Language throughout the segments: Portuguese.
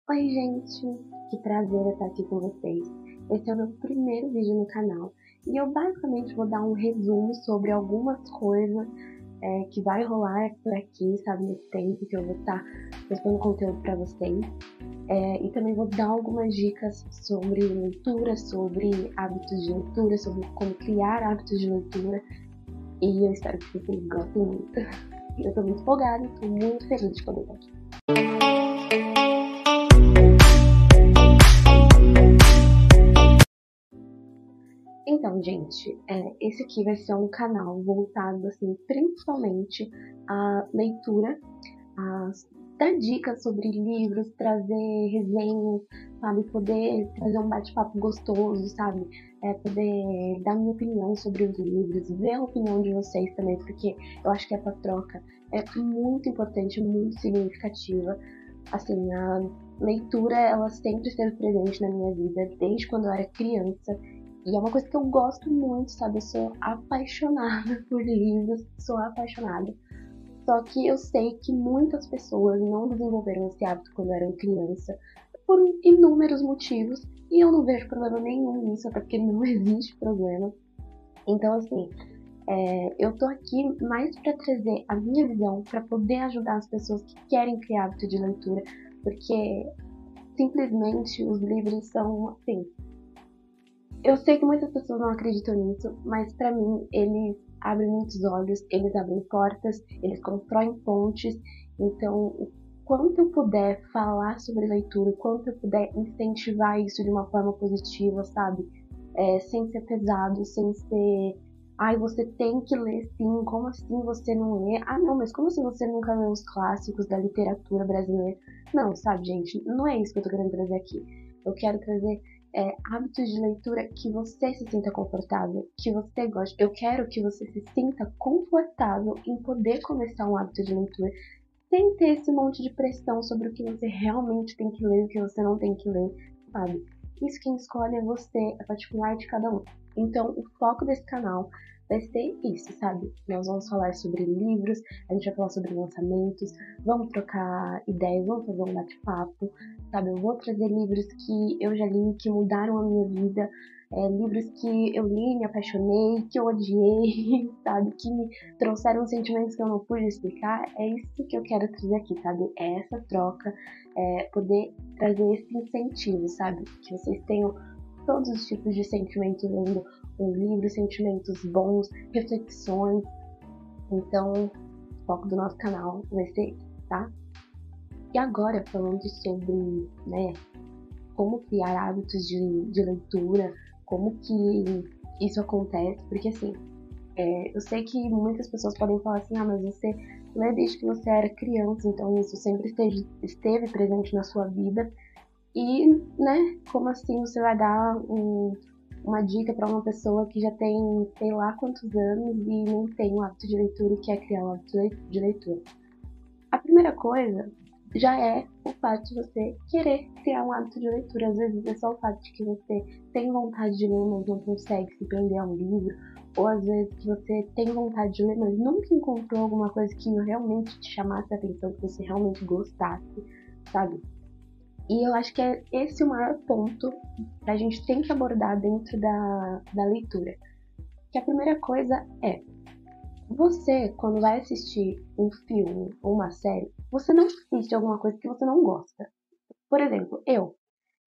Oi, gente! Que prazer estar aqui com vocês. Esse é o meu primeiro vídeo no canal e eu basicamente vou dar um resumo sobre algumas coisas que vai rolar por aqui, sabe, nesse tempo que eu vou estar postando conteúdo para vocês. E também vou dar algumas dicas sobre leitura, sobre hábitos de leitura, sobre como criar hábitos de leitura e eu espero que vocês gostem muito. Eu estou muito empolgada e estou muito feliz de poder estar aqui. Então, gente, esse aqui vai ser um canal voltado, assim, principalmente à leitura, a dar dicas sobre livros, trazer resenhas, sabe, poder trazer um bate-papo gostoso, sabe, poder dar minha opinião sobre os livros, ver a opinião de vocês também, porque eu acho que essa troca é muito importante, muito significativa. Assim, a leitura, ela sempre esteve presente na minha vida, desde quando eu era criança, e é uma coisa que eu gosto muito, sabe? Eu sou apaixonada por livros, sou apaixonada. Só que eu sei que muitas pessoas não desenvolveram esse hábito quando eram criança, por inúmeros motivos, e eu não vejo problema nenhum nisso, até porque não existe problema. Então, assim, eu tô aqui mais para trazer a minha visão, para poder ajudar as pessoas que querem criar hábito de leitura, porque simplesmente os livros são assim. Eu sei que muitas pessoas não acreditam nisso, mas pra mim eles abrem muitos olhos, eles abrem portas, eles constroem pontes. Então, o quanto eu puder falar sobre leitura, o quanto eu puder incentivar isso de uma forma positiva, sabe? Sem ser pesado, sem ser. Ai, você tem que ler sim, como assim você não lê? Ah, não, mas como se você nunca leu os clássicos da literatura brasileira? Não, sabe, gente, não é isso que eu tô querendo trazer aqui. Eu quero trazer hábitos de leitura que você se sinta confortável, que você goste. Eu quero que você se sinta confortável em poder começar um hábito de leitura sem ter esse monte de pressão sobre o que você realmente tem que ler e o que você não tem que ler, sabe? Isso quem escolhe é você, é particular de cada um. Então, o foco desse canal vai ser isso, sabe? Nós vamos falar sobre livros, a gente vai falar sobre lançamentos, vamos trocar ideias, vamos fazer um bate-papo, sabe? Eu vou trazer livros que eu já li, que mudaram a minha vida, livros que eu li, me apaixonei, que eu odiei, sabe? Que me trouxeram sentimentos que eu não pude explicar. É isso que eu quero trazer aqui, sabe? É essa troca, poder trazer esse incentivo, sabe? Que vocês tenham todos os tipos de sentimentos lendo um livro, sentimentos bons, reflexões. Então, o foco do nosso canal vai ser esse, tá? E agora, falando sobre, né, como criar hábitos de leitura, como que isso acontece, porque assim, eu sei que muitas pessoas podem falar assim, ah, mas você lê desde que você era criança, então isso sempre esteve presente na sua vida. E, né, como assim você vai dar uma dica para uma pessoa que já tem sei lá quantos anos e não tem o hábito de leitura e quer criar um hábito de leitura? A primeira coisa já é o fato de você querer criar um hábito de leitura. Às vezes é só o fato de que você tem vontade de ler, mas não consegue se prender a um livro. Ou às vezes que você tem vontade de ler, mas nunca encontrou alguma coisa que realmente te chamasse a atenção, que você realmente gostasse, sabe? E eu acho que é esse o maior ponto que a gente tem que abordar dentro da leitura. Que a primeira coisa é, você, quando vai assistir um filme ou uma série, você não assiste alguma coisa que você não gosta. Por exemplo, eu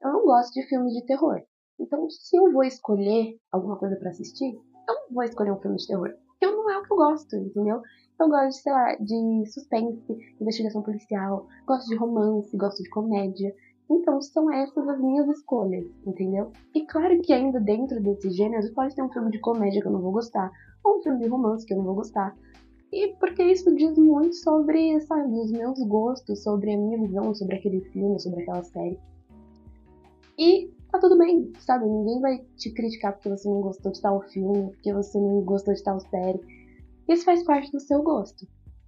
não gosto de filmes de terror. Então, se eu vou escolher alguma coisa para assistir, eu não vou escolher um filme de terror. Porque não é o que eu gosto, entendeu? Eu gosto, sei lá, de suspense, investigação policial, gosto de romance, gosto de comédia. Então, são essas as minhas escolhas, entendeu? E claro que ainda dentro desses gêneros pode ter um filme de comédia que eu não vou gostar, ou um filme de romance que eu não vou gostar. E porque isso diz muito sobre, sabe, os meus gostos, sobre a minha visão sobre aquele filme, sobre aquela série. E tá tudo bem, sabe? Ninguém vai te criticar porque você não gostou de tal filme, porque você não gostou de tal série. Isso faz parte do seu gosto.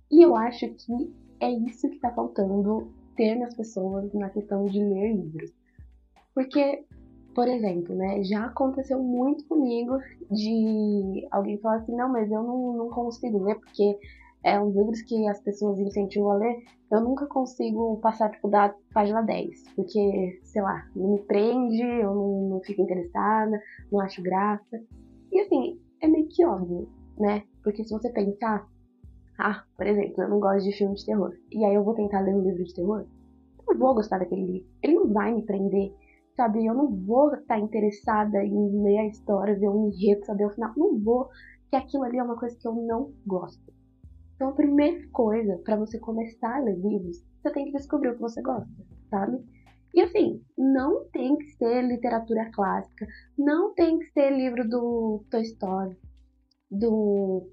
E eu acho que é isso que tá faltando ter nas pessoas na questão de ler livros. Porque, por exemplo, né, já aconteceu muito comigo de alguém falar assim, não, mas eu não consigo ler porque uns livros que as pessoas incentivam a ler, eu nunca consigo passar, tipo, da página 10, porque, sei lá, não me prende, eu não fico interessada, não acho graça. E assim, é meio que óbvio, né? Porque se você pensar, por exemplo, eu não gosto de filme de terror, e aí eu vou tentar ler um livro de terror, eu não vou gostar daquele livro, ele não vai me prender, sabe? Eu não vou estar interessada em ler a história, ver o enredo, saber o final, não vou, porque aquilo ali é uma coisa que eu não gosto. Então, a primeira coisa para você começar a ler livros, você tem que descobrir o que você gosta, sabe? E assim, não tem que ser literatura clássica, não tem que ser livro do Toy Story, do.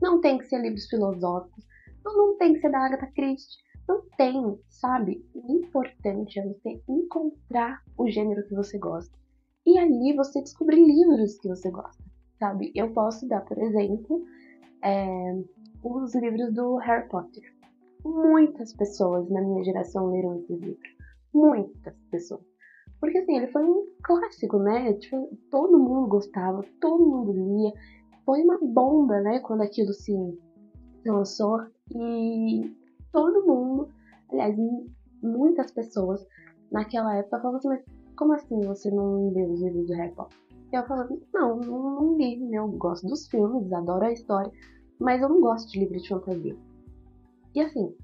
Não tem que ser livros filosóficos, não tem que ser da Agatha Christie, não tem, sabe? O importante é você encontrar o gênero que você gosta. E ali você descobrir livros que você gosta, sabe? Eu posso dar, por exemplo, os livros do Harry Potter. Muitas pessoas na minha geração leram esses livros. Muitas pessoas. Porque assim, ele foi um clássico, né? Tipo, todo mundo gostava, todo mundo lia. Foi uma bomba, né? Quando aquilo se lançou. E todo mundo, aliás, muitas pessoas naquela época falavam assim, mas como assim você não leu os livros do Harry Potter? E eu falava, não li, né? Eu gosto dos filmes, adoro a história, mas eu não gosto de livro de fantasia. E assim,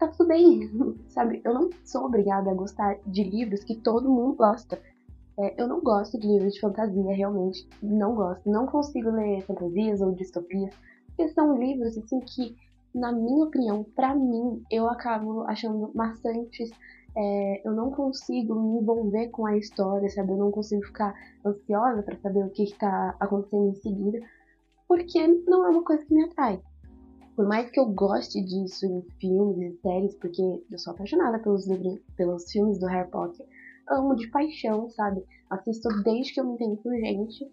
tá tudo bem, sabe? Eu não sou obrigada a gostar de livros que todo mundo gosta. Eu não gosto de livros de fantasia, realmente. Não gosto. Não consigo ler fantasias ou distopias. Porque são livros, assim, que, na minha opinião, pra mim, eu acabo achando maçantes. Eu não consigo me envolver com a história, sabe? Eu não consigo ficar ansiosa pra saber o que tá acontecendo em seguida. Porque não é uma coisa que me atrai. Por mais que eu goste disso em filmes e séries, porque eu sou apaixonada pelos filmes do Harry Potter, amo de paixão, sabe? Assisto desde que eu me entendo por gente,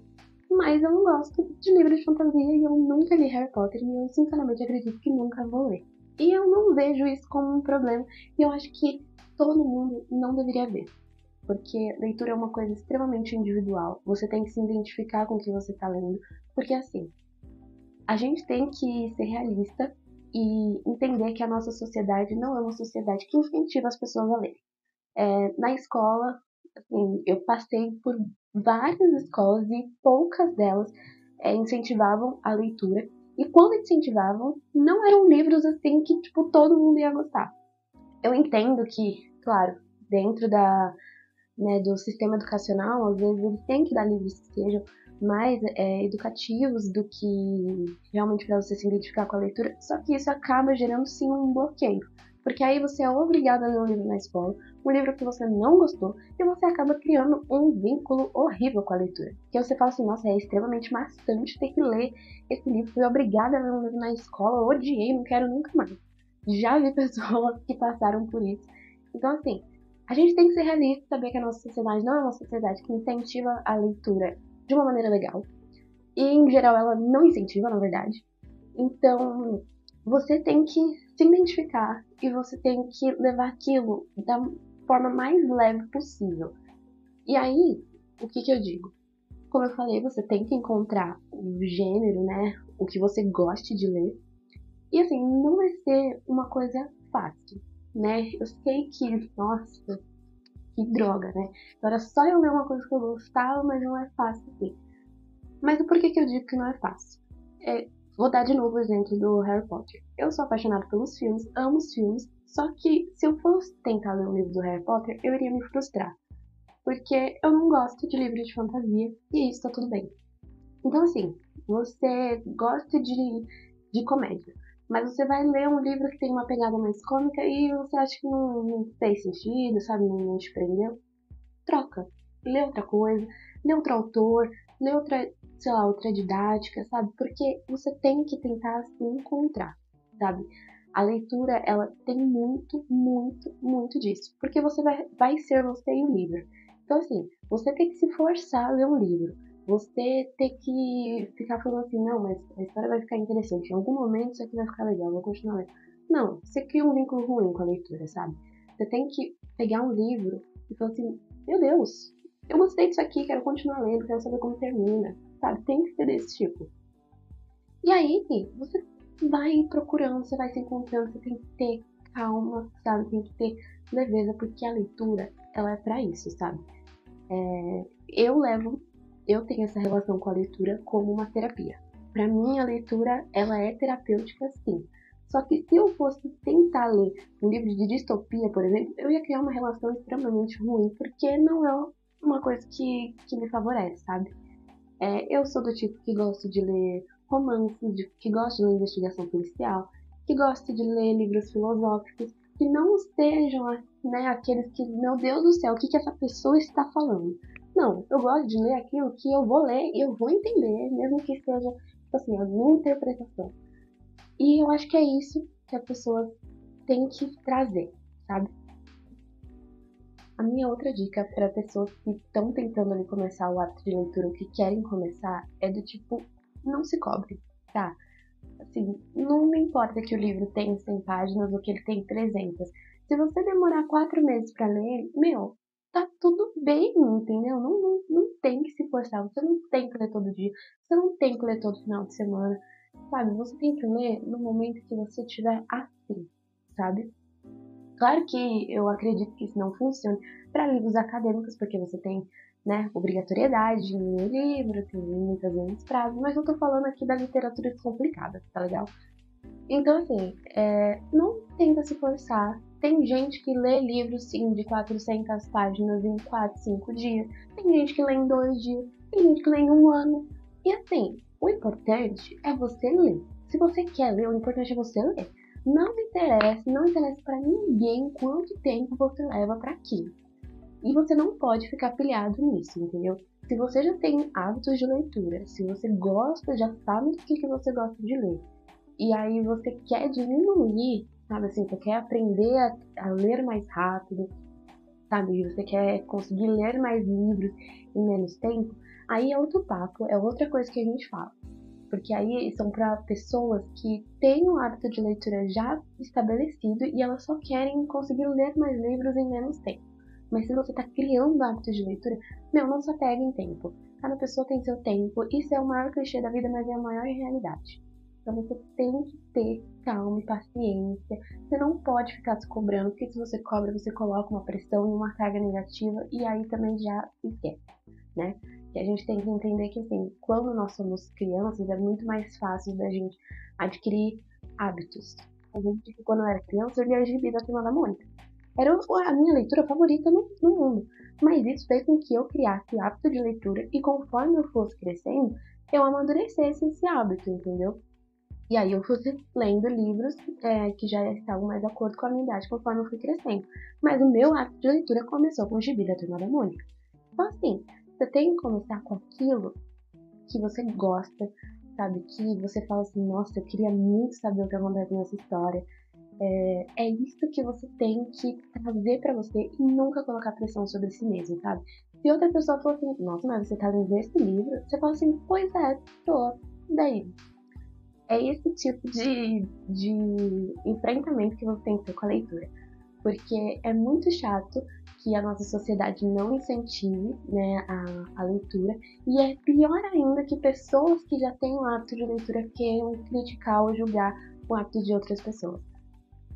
mas eu não gosto de livros de fantasia e eu nunca li Harry Potter e eu sinceramente acredito que nunca vou ler. E eu não vejo isso como um problema e eu acho que todo mundo não deveria ver. Porque leitura é uma coisa extremamente individual. Você tem que se identificar com o que você está lendo. Porque assim, a gente tem que ser realista e entender que a nossa sociedade não é uma sociedade que incentiva as pessoas a ler. Na escola, assim, eu passei por várias escolas e poucas delas incentivavam a leitura. E quando incentivavam, não eram livros assim que tipo, todo mundo ia gostar. Eu entendo que, claro, dentro do sistema educacional, às vezes eles têm que dar livros que sejam mais educativos do que realmente para você se identificar com a leitura, só que isso acaba gerando sim um bloqueio, porque aí você é obrigado a ler um livro na escola, um livro que você não gostou, e você acaba criando um vínculo horrível com a leitura, que você fala assim, nossa, é extremamente maçante ter que ler esse livro, fui obrigada a ler um livro na escola, odiei, não quero nunca mais. Já vi pessoas que passaram por isso. Então, assim, a gente tem que ser realista e saber que a nossa sociedade não é uma sociedade que incentiva a leitura de uma maneira legal. E, em geral, ela não incentiva, na verdade. Então, você tem que se identificar e você tem que levar aquilo da forma mais leve possível. E aí, o que eu digo? Como eu falei, você tem que encontrar o gênero, né? O que você goste de ler. E assim, não vai ser uma coisa fácil, né? Eu sei que, nossa, que droga, né? Então era só eu ler uma coisa que eu gostava, mas não é fácil assim. Mas o porquê que eu digo que não é fácil? Vou dar de novo o exemplo do Harry Potter. Eu sou apaixonada pelos filmes, amo os filmes, só que se eu fosse tentar ler um livro do Harry Potter, eu iria me frustrar. Porque eu não gosto de livros de fantasia e isso tá tudo bem. Então, assim, você gosta de comédia, mas você vai ler um livro que tem uma pegada mais cômica e você acha que não fez sentido, sabe? Não te prendeu. Troca. Lê outra coisa, lê outro autor, lê outra, sei lá, outra didática, sabe? Porque você tem que tentar se encontrar, sabe? A leitura, ela tem muito, muito, muito disso. Porque você vai ser você e o livro. Então, assim, você tem que se forçar a ler um livro. Você tem que ficar falando assim, não, mas a história vai ficar interessante. Em algum momento isso aqui vai ficar legal, eu vou continuar lendo. Não, você cria um vínculo ruim com a leitura, sabe? Você tem que pegar um livro e falar assim, meu Deus, eu gostei disso aqui, quero continuar lendo, quero saber como termina, sabe? Tem que ser desse tipo. E aí, você vai procurando, você vai se encontrando, você tem que ter calma, sabe? Tem que ter leveza, porque a leitura, ela é pra isso, sabe? Eu levo, eu tenho essa relação com a leitura como uma terapia. Pra mim, a leitura, ela é terapêutica, sim. Só que se eu fosse tentar ler um livro de distopia, por exemplo, eu ia criar uma relação extremamente ruim, porque não é uma coisa que me favorece, sabe? Eu sou do tipo que gosto de ler romances, que gosto de ler investigação policial, que gosto de ler livros filosóficos, que não sejam, né, aqueles que, meu Deus do céu, o que essa pessoa está falando? Não, eu gosto de ler aquilo que eu vou ler e eu vou entender, mesmo que seja, tipo assim, a minha interpretação. E eu acho que é isso que as pessoas têm que trazer, sabe? A minha outra dica para pessoas que estão tentando ali começar o hábito de leitura ou que querem começar é do tipo, não se cobre, tá? Assim, não me importa que o livro tenha 100 páginas ou que ele tenha 300. Se você demorar 4 meses para ler, meu, tá tudo bem, entendeu? Não tem que se forçar, você não tem que ler todo dia, você não tem que ler todo final de semana, sabe? Você tem que ler no momento que você tiver afim, sabe? Claro que eu acredito que isso não funcione para livros acadêmicos, porque você tem, né, obrigatoriedade em ler livro, tem muitas vezes prazo, mas eu tô falando aqui da literatura descomplicada, tá legal? Então, assim, não tenta se forçar. Tem gente que lê livros, sim, de 400 páginas em 4, 5 dias. Tem gente que lê em 2 dias. Tem gente que lê em um ano. E, assim, o importante é você ler. Se você quer ler, o importante é você ler. Não interessa para ninguém quanto tempo você leva para aquilo. E você não pode ficar pilhado nisso, entendeu? Se você já tem hábitos de leitura, se você gosta, já sabe o que você gosta de ler, e aí você quer diminuir, sabe assim, você quer aprender a ler mais rápido, sabe? Você quer conseguir ler mais livros em menos tempo, aí é outro papo, é outra coisa que a gente fala. Porque aí são para pessoas que têm o hábito de leitura já estabelecido e elas só querem conseguir ler mais livros em menos tempo. Mas se você está criando hábitos de leitura, meu, não se apegue em tempo. Cada pessoa tem seu tempo, isso é o maior clichê da vida, mas é a maior realidade. Então você tem que ter calma e paciência. Você não pode ficar se cobrando, porque se você cobra, você coloca uma pressão e uma carga negativa e aí também já se esquece, né? Que a gente tem que entender que, assim, quando nós somos crianças, é muito mais fácil da gente adquirir hábitos. A gente, quando eu era criança, eu lia Gibi da Turma da Mônica. Era a minha leitura favorita no mundo. Mas isso fez com que eu criasse hábito de leitura e conforme eu fosse crescendo, eu amadurecesse esse hábito, entendeu? E aí eu fui lendo livros que já estavam mais de acordo com a minha idade conforme eu fui crescendo. Mas o meu hábito de leitura começou com o Gibi da Turma da Mônica. Então, assim, você tem que começar com aquilo que você gosta, sabe? Que você fala assim, nossa, eu queria muito saber o que acontece nessa história. É isso que você tem que trazer pra você e nunca colocar pressão sobre si mesmo, sabe? Se outra pessoa for assim, nossa, mas você tá lendo esse livro, você fala assim, pois é, tô. E daí? É esse tipo de enfrentamento que você tem que ter com a leitura. Porque é muito chato que a nossa sociedade não incentive, né, a leitura. E é pior ainda que pessoas que já têm o hábito de leitura queiram criticar ou julgar o hábito de outras pessoas.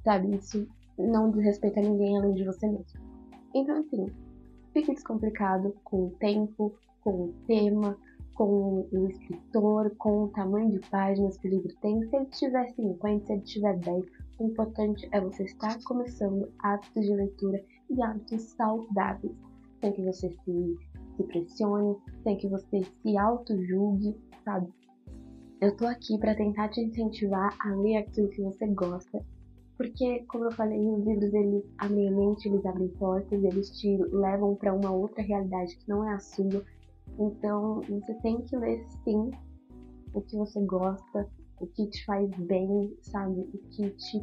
Sabe? Isso não diz respeito a ninguém além de você mesmo. Então, assim, fique descomplicado com o tempo, com o tema, com o escritor, com o tamanho de páginas que o livro tem. Se ele tiver 50, se ele tiver 10, o importante é você estar começando hábitos de leitura e hábitos saudáveis. Sem que você se pressione, sem que você se auto-julgue, sabe? Eu tô aqui para tentar te incentivar a ler aquilo que você gosta, porque, como eu falei, os livros eles abrem a mente, eles abrem portas, eles te levam para uma outra realidade que não é a sua. Então, você tem que ler sim o que você gosta, o que te faz bem, sabe? O que te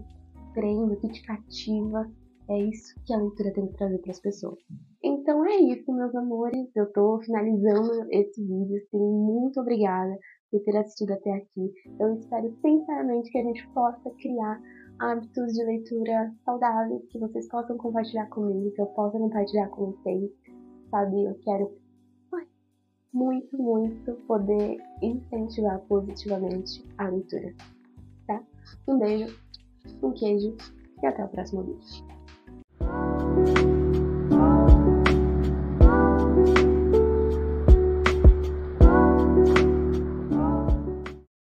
prende, o que te cativa. É isso que a leitura tem que trazer para as pessoas. Então é isso, meus amores. Eu tô finalizando esse vídeo. Assim, muito obrigada por ter assistido até aqui. Eu espero sinceramente que a gente possa criar hábitos de leitura saudáveis, que vocês possam compartilhar comigo, que eu possa compartilhar com vocês, sabe? Eu quero muito, muito poder incentivar positivamente a leitura, tá? Um beijo, um queijo e até o próximo vídeo.